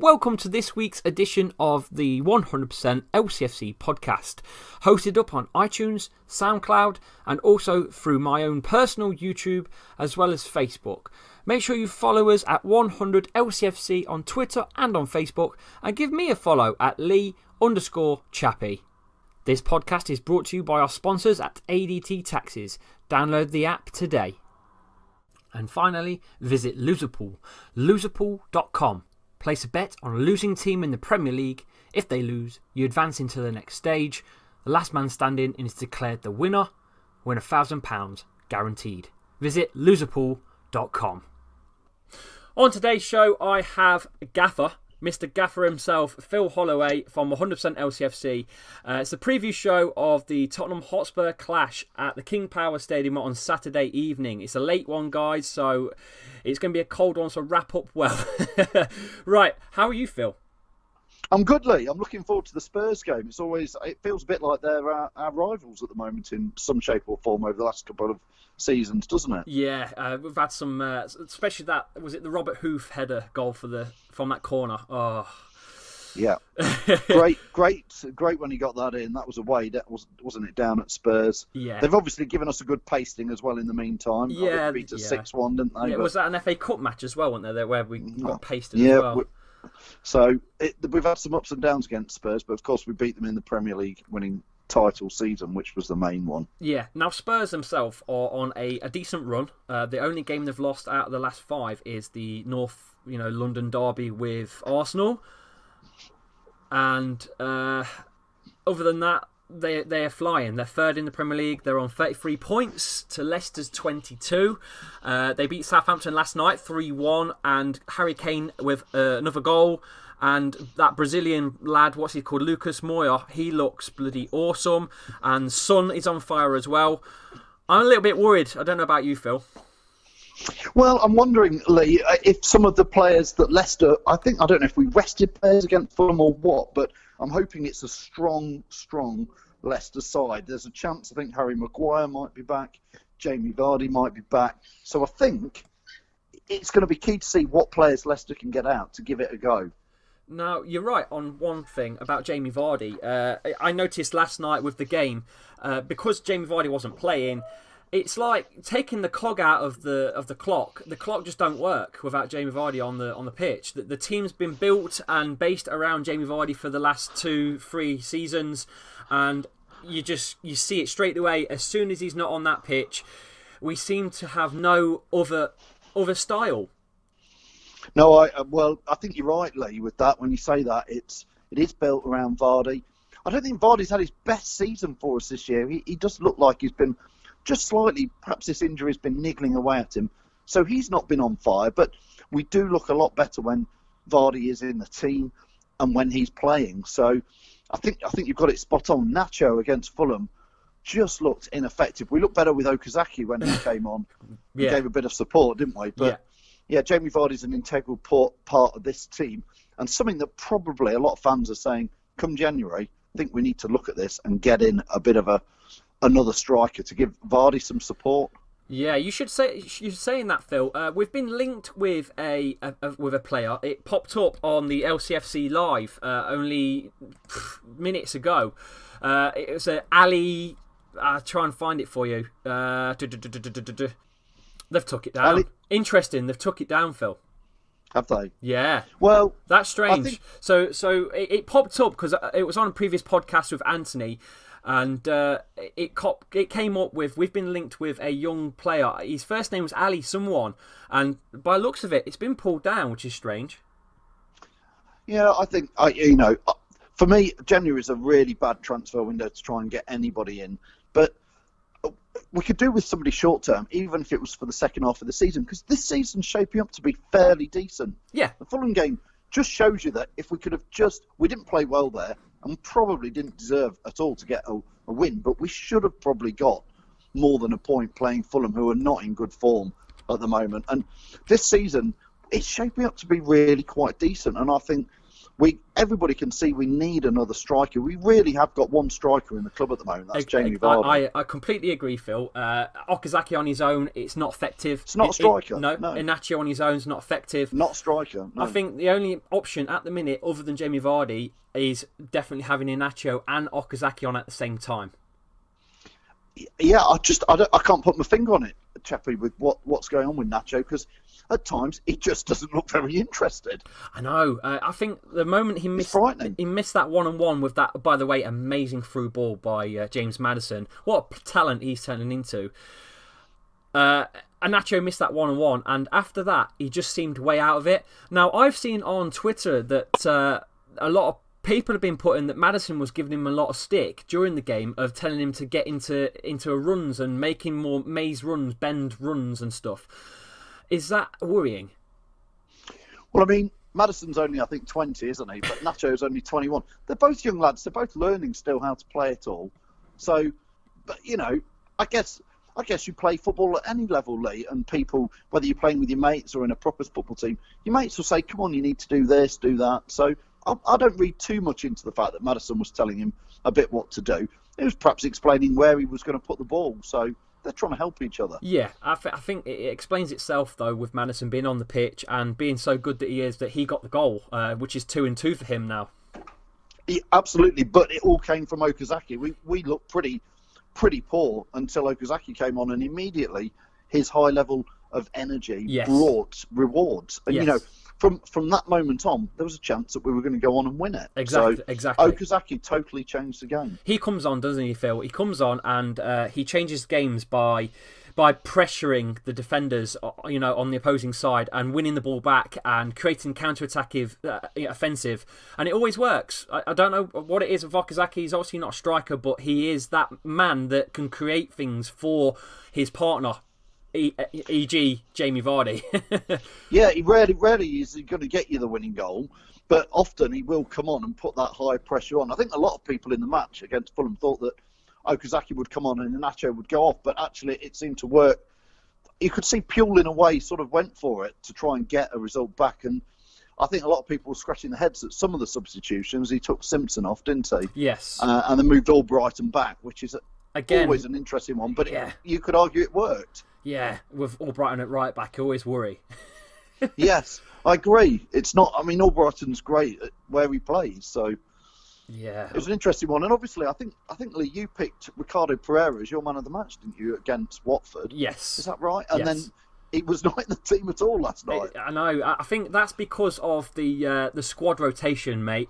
Welcome to this week's edition of the 100% LCFC podcast, hosted up on iTunes, SoundCloud, and also through my own personal YouTube as well as Facebook. Make sure you follow us at 100LCFC on Twitter and on Facebook, and give me a follow at Lee_Chappie. This podcast is brought to you by our sponsors at ADT Taxes. Download the app today. And finally, visit Loserpool, loserpool.com. Place a bet on a losing team in the Premier League. If they lose, you advance into the next stage. The last man standing is declared the winner. Win £1,000 guaranteed. Visit loserpool.com. On today's show, I have Gaffer, Mr. Gaffer himself, Phil Holloway from 100% LCFC. It's the preview show of the Tottenham Hotspur clash at the King Power Stadium on Saturday evening. It's a late one, guys, so it's going to be a cold one, so wrap up well. Right, how are you, Phil? I'm good, Lee. I'm looking forward to the Spurs game. It feels a bit like they're our rivals at the moment in some shape or form over the last couple of seasons, doesn't it? Yeah, we've had some, especially that, was it the Robert Hoof header goal from that corner? Oh, yeah, great when he got that in. That was away, wasn't it? Down at Spurs. Yeah, they've obviously given us a good pasting as well in the meantime. Yeah, beat us 6-1, didn't they? Yeah, was that an FA Cup match as well, wasn't there? Where we got pasted as well. So we've had some ups and downs against Spurs, but of course we beat them in the Premier League winning title season, which was the main one. Yeah. Now Spurs themselves are on a decent run. The only game they've lost out of the last 5 is the North, London derby with Arsenal, and other than that, they are flying. They're third in the Premier League. They're on 33 points to Leicester's 22. They beat Southampton last night 3-1, and Harry Kane with another goal. And that Brazilian lad, what's he called, Lucas Moura, he looks bloody awesome. And Son is on fire as well. I'm a little bit worried. I don't know about you, Phil. Well, I'm wondering, Lee, if some of the players that Leicester, I don't know if we rested players against Fulham or what, but I'm hoping it's a strong Leicester side. There's a chance, I think Harry Maguire might be back, Jamie Vardy might be back. So I think it's going to be key to see what players Leicester can get out to give it a go. Now, you're right on one thing about Jamie Vardy. I noticed last night with the game, because Jamie Vardy wasn't playing, it's like taking the cog out of the clock. The clock just don't work without Jamie Vardy on the pitch. The team's been built and based around Jamie Vardy for the last 2-3 seasons, and you see it straight away. As soon as he's not on that pitch, we seem to have no other style. No, I think you're right, Lee, with that. When you say that, it is built around Vardy. I don't think Vardy's had his best season for us this year. He does look like he's been just slightly, perhaps this injury's been niggling away at him. So he's not been on fire, but we do look a lot better when Vardy is in the team and when he's playing. So I think you've got it spot on. Nacho against Fulham just looked ineffective. We looked better with Okazaki when he came on. We gave a bit of support, didn't we? But yeah, Jamie Vardy's an integral part of this team, and something that probably a lot of fans are saying, come January, I think we need to look at this and get in a bit of another striker to give Vardy some support. Yeah, you're saying that, Phil. We've been linked with a player. It popped up on the LCFC Live only minutes ago. It was Ali. I'll try and find it for you. They've took it down. Ali. Interesting. They've took it down, Phil. Have they? Yeah. Well, that's strange. So it popped up because it was on a previous podcast with Anthony. And it came up with, we've been linked with a young player. His first name was Ali someone, and by the looks of it, it's been pulled down, which is strange. Yeah, I think, for me, January is a really bad transfer window to try and get anybody in. But we could do with somebody short term, even if it was for the second half of the season, because this season's shaping up to be fairly decent. Yeah. The Fulham game just shows you that if we could have we didn't play well there, and probably didn't deserve at all to get a win, but we should have probably got more than a point playing Fulham, who are not in good form at the moment. And this season, it's shaping up to be really quite decent, and I think everybody can see we need another striker. We really have got one striker in the club at the moment. That's Jamie Vardy. I completely agree, Phil. Okazaki on his own, it's not effective. It's not a striker. No. Iheanacho on his own is not effective. Not a striker. No. I think the only option at the minute, other than Jamie Vardy, is definitely having Iheanacho and Okazaki on at the same time. Yeah, I can't put my finger on it, Chappie, with what's going on with Nacho, because at times he just doesn't look very interested. I know. I think the moment he missed that 1-on-1 with that, by the way, amazing through ball by James Maddison. What a talent he's turning into. Iheanacho missed that 1-on-1, and after that, he just seemed way out of it. Now, I've seen on Twitter that a lot of people have been putting that Maddison was giving him a lot of stick during the game of telling him to get into runs and making more maze runs, bend runs and stuff. Is that worrying? Well, I mean, Maddison's only, I think, 20, isn't he? But Nacho's only 21. They're both young lads. They're both learning still how to play it all. So, but, I guess you play football at any level, Lee, and people, whether you're playing with your mates or in a proper football team, your mates will say, come on, you need to do this, do that. So I don't read too much into the fact that Maddison was telling him a bit what to do. He was perhaps explaining where he was going to put the ball. So they're trying to help each other. Yeah, I think it explains itself, though, with Maddison being on the pitch and being so good that he is, that he got the goal, which is 2-2 for him now. Yeah, absolutely, but it all came from Okazaki. We looked pretty poor until Okazaki came on, and immediately his high level of energy brought rewards. And, from that moment on, there was a chance that we were going to go on and win it. Exactly. Okazaki totally changed the game. He comes on, doesn't he, Phil? He comes on and he changes games by pressuring the defenders, on the opposing side and winning the ball back and creating counter-attacking offensive. And it always works. I don't know what it is with Okazaki. He's obviously not a striker, but he is that man that can create things for his partner. E.g. Jamie Vardy. Yeah, he rarely is going to get you the winning goal, but often he will come on and put that high pressure on. I think a lot of people in the match against Fulham thought that Okazaki would come on and Iheanacho would go off, but actually it seemed to work. You could see Puel in a way sort of went for it to try and get a result back, and I think a lot of people were scratching their heads at some of the substitutions. He took Simpson off, didn't he? Yes. And then moved Albrighton back, which is always an interesting one, but you could argue it worked. Yeah, with Albrighton at right back, I always worry. Yes, I agree. It's not. I mean, Albrighton's great at where he plays, so yeah, it was an interesting one. And obviously, I think Lee, you picked Ricardo Pereira as your man of the match, didn't you, against Watford? Yes, is that right? And then he was not in the team at all last night. I know. I think that's because of the squad rotation, mate.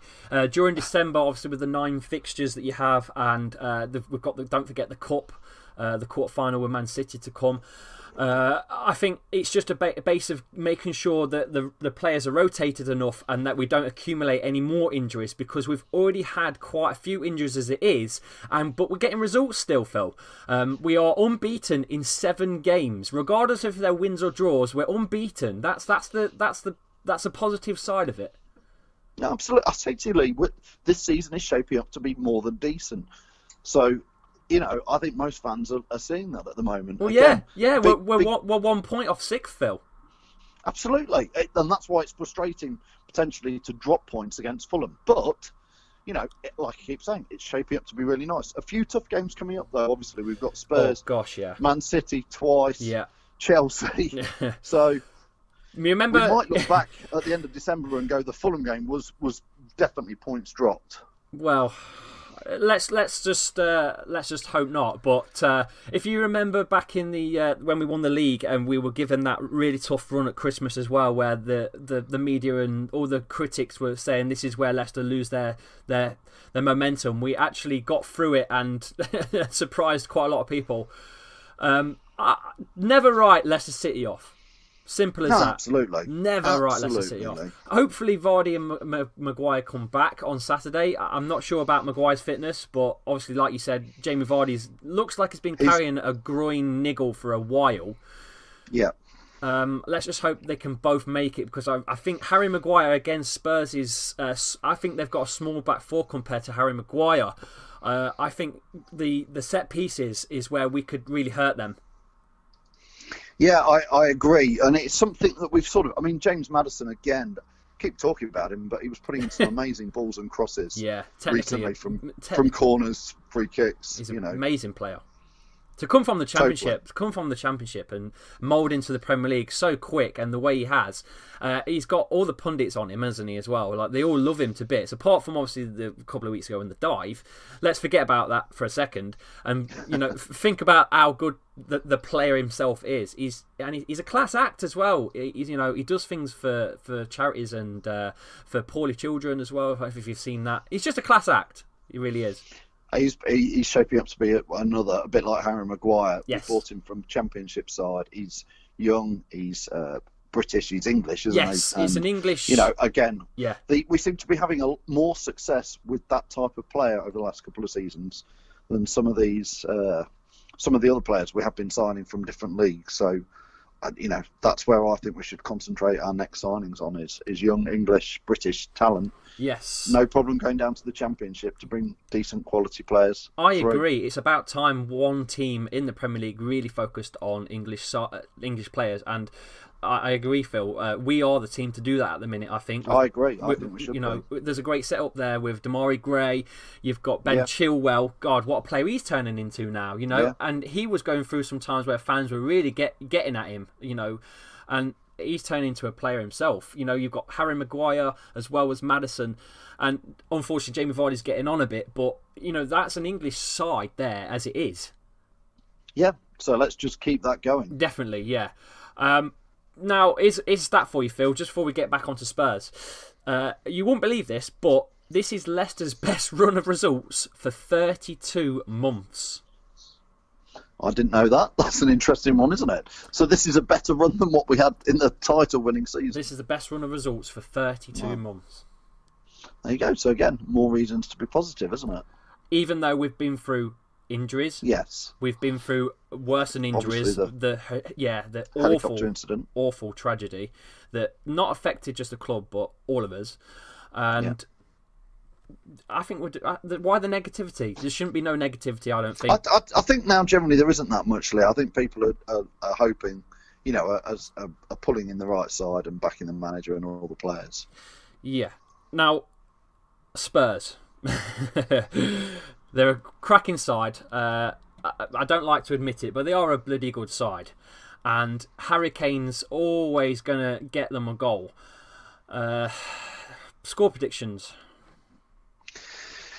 During December, obviously with the 9 fixtures that you have, and we've got don't forget the cup. The quarter-final with Man City to come. I think it's just a base of making sure that the players are rotated enough and that we don't accumulate any more injuries, because we've already had quite a few injuries as it is, but we're getting results still, Phil. We are unbeaten in 7 games. Regardless of their wins or draws, we're unbeaten. That's a positive side of it. No, absolutely. I say to you, Lee, this season is shaping up to be more than decent. So, I think most fans are seeing that at the moment. Well, again, we're 1 point off 6th, Phil. Absolutely. And that's why it's frustrating, potentially, to drop points against Fulham. But, like I keep saying, it's shaping up to be really nice. A few tough games coming up, though. Obviously, we've got Spurs, Man City twice, Chelsea. So, we might look back at the end of December and go, the Fulham game was definitely points dropped. Well, let's just hope not. But if you remember back in the when we won the league and we were given that really tough run at Christmas as well, where the media and all the critics were saying this is where Leicester lose their momentum, we actually got through it and surprised quite a lot of people. Never write Leicester City off. Simple as that. Absolutely. Never write Leicester City off. Hopefully Vardy and Maguire come back on Saturday. I'm not sure about Maguire's fitness, but obviously, like you said, Jamie Vardy looks like he's been carrying a groin niggle for a while. Yeah. Let's just hope they can both make it, because I think Harry Maguire against Spurs is... I think they've got a small back four compared to Harry Maguire. I think the set pieces is where we could really hurt them. Yeah, I agree. And it's something that we've sort of... I mean, James Maddison, again, keep talking about him, but he was putting in some amazing balls and crosses. Yeah, recently from corners, free kicks. He's an amazing player. To come from the championship, and mould into the Premier League so quick, and the way he has, he's got all the pundits on him, hasn't he? As well, like they all love him to bits. Apart from obviously the couple of weeks ago in the dive, let's forget about that for a second, and think about how good the player himself is. He's a class act as well. He does things for charities and for poorly children as well. If you've seen that, he's just a class act. He really is. He's shaping up to be a bit like Harry Maguire. Yes. We bought him from Championship side. He's young. He's British. He's English, isn't he? Yes, he's an English. Again, yeah. We seem to be having more success with that type of player over the last couple of seasons than some of the other players we have been signing from different leagues. So, that's where I think we should concentrate our next signings on is young English British talent. Yes. No problem going down to the Championship to bring decent quality players. I agree. It's about time one team in the Premier League really focused on English players, and I agree, Phil. We are the team to do that at the minute, I think. I agree. I think we should be. There's a great setup there with Damari Gray. You've got Ben Chilwell. God, what a player he's turning into now, Yeah. And he was going through some times where fans were really getting at him, and he's turning into a player himself. You've got Harry Maguire as well as Maddison, and unfortunately Jamie Vardy's getting on a bit, but that's an English side there as it is. Yeah, so let's just keep that going. Definitely, yeah. Now, is that for you, Phil? Just before we get back onto Spurs, you won't believe this, but this is Leicester's best run of results for 32 months. I didn't know that. That's an interesting one, isn't it? So this is a better run than what we had in the title-winning season. This is the best run of results for 32 months. There you go. So again, more reasons to be positive, isn't it? Even though we've been through injuries. Yes. We've been through worse than injuries. The helicopter incident. Awful tragedy that not affected just the club, but all of us. And I think why the negativity? There shouldn't be no negativity, I don't think. I think now generally there isn't that much, Lee. I think people are hoping, are pulling in the right side and backing the manager and all the players. Yeah. Now, Spurs. They're a cracking side. I don't like to admit it, but they are a bloody good side. And Harry Kane's always going to get them a goal. Score predictions.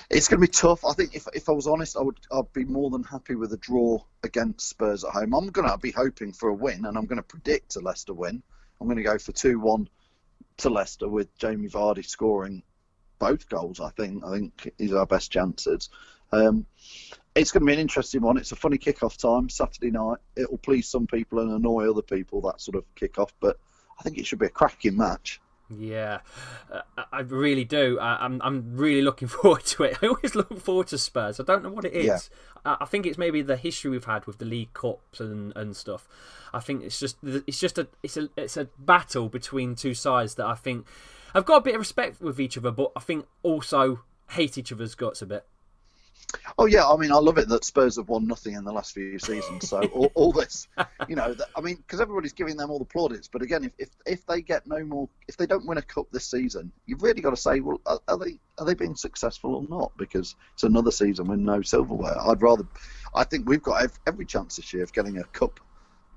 It's going to be tough. I think if I was honest, I'd be more than happy with a draw against Spurs at home. I'm going to be hoping for a win, and I'm going to predict a Leicester win. I'm going to go for 2-1 to Leicester with Jamie Vardy scoring both goals. I think these are our best chances. It's going to be an interesting one. It's a funny kick-off time, Saturday night. It will please some people and annoy other people, that sort of kick-off, but I think it should be a cracking match. Yeah, I really do. I'm really looking forward to it. I always look forward to Spurs. I don't know what it is. Yeah. I think it's maybe the history we've had with the League Cups and stuff. I think it's a battle between two sides that I think I've got a bit of respect with each other, but I think also hate each other's guts a bit. Oh yeah, I mean, I love it that Spurs have won nothing in the last few seasons. So all this, because everybody's giving them all the plaudits. But again, if they get no more, if they don't win a cup this season, you've really got to say, well, are they being successful or not? Because it's another season with no silverware. I think we've got every chance this year of getting a cup.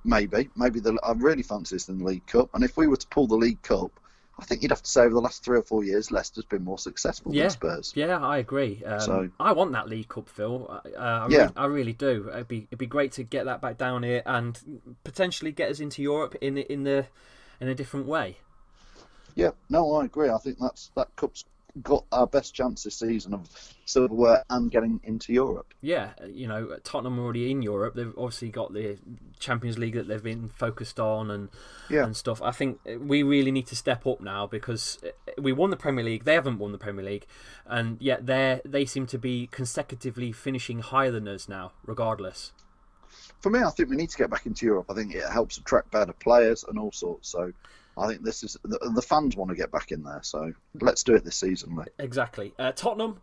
Maybe I really fancy this in the League Cup. And if we were to pull the League Cup, I think you'd have to say over the last 3 or 4 years, Leicester's been more successful than Spurs. Yeah, I agree. I want that League Cup, Phil. I really do. It'd be great to get that back down here and potentially get us into Europe in a different way. Yeah, no, I agree. I think that Cup's got our best chance this season of silverware and getting into Europe. Yeah, Tottenham are already in Europe. They've obviously got the Champions League that they've been focused on and stuff. I think we really need to step up now because we won the Premier League. They haven't won the Premier League, and yet they seem to be consecutively finishing higher than us now, regardless. For me, I think we need to get back into Europe. I think it helps attract better players and all sorts. So I think this is the fans want to get back in there, so let's do it this season, mate. Exactly. Tottenham,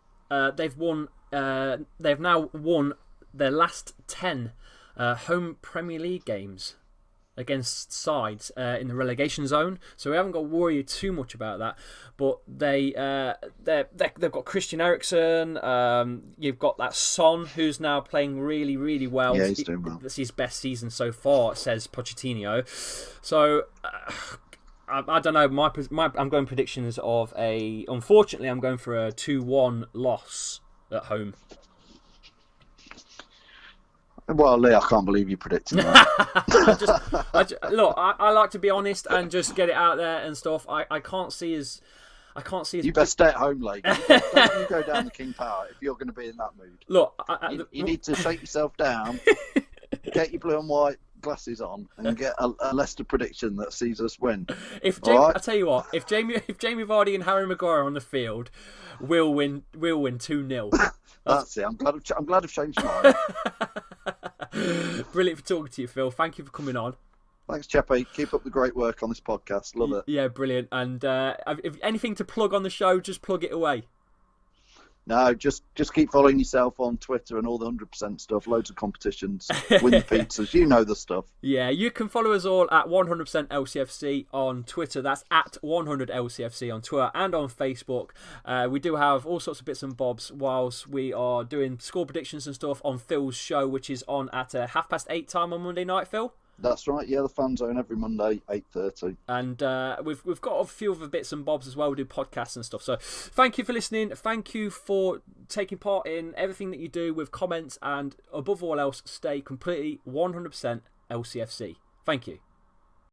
they've won. They've now won their last 10 home Premier League games. against sides in the relegation zone, so we haven't got to worry too much about that. But they've got Christian Eriksen. You've got that Son, who's now playing really, really well. Yeah, he's doing well. That's his best season so far, says Pochettino. So I don't know. I'm going predictions of unfortunately, I'm going for a 2-1 loss at home. Well, Lee, I can't believe you predicted that. Look, I like to be honest and just get it out there and stuff. I can't see as You best stay at home, Lee. Don't you go down the King Power if you're going to be in that mood. Look, you need to shake yourself down, get your blue and white glasses on, and get a Leicester prediction that sees us win. I tell you what, if Jamie Vardy and Harry Maguire are on the field, we'll win 2-0. That's it. I'm glad I've changed mine. Brilliant for talking to you, Phil. Thank you for coming on. Thanks, Chappie. Keep up the great work on this podcast. Love it. Yeah, brilliant. And if anything to plug on the show, just plug it away. No, just keep following yourself on Twitter and all the 100% stuff. Loads of competitions. Win the pizzas. You know the stuff. Yeah, you can follow us all at 100% LCFC on Twitter. That's at 100 LCFC on Twitter and on Facebook. We do have all sorts of bits and bobs whilst we are doing score predictions and stuff on Phil's show, which is on at 8:30 time on Monday night, Phil. That's right, yeah, the Fan Zone every Monday, 8:30. And we've got a few other bits and bobs as well. We do podcasts and stuff. So thank you for listening. Thank you for taking part in everything that you do with comments. And above all else, stay completely 100% LCFC. Thank you.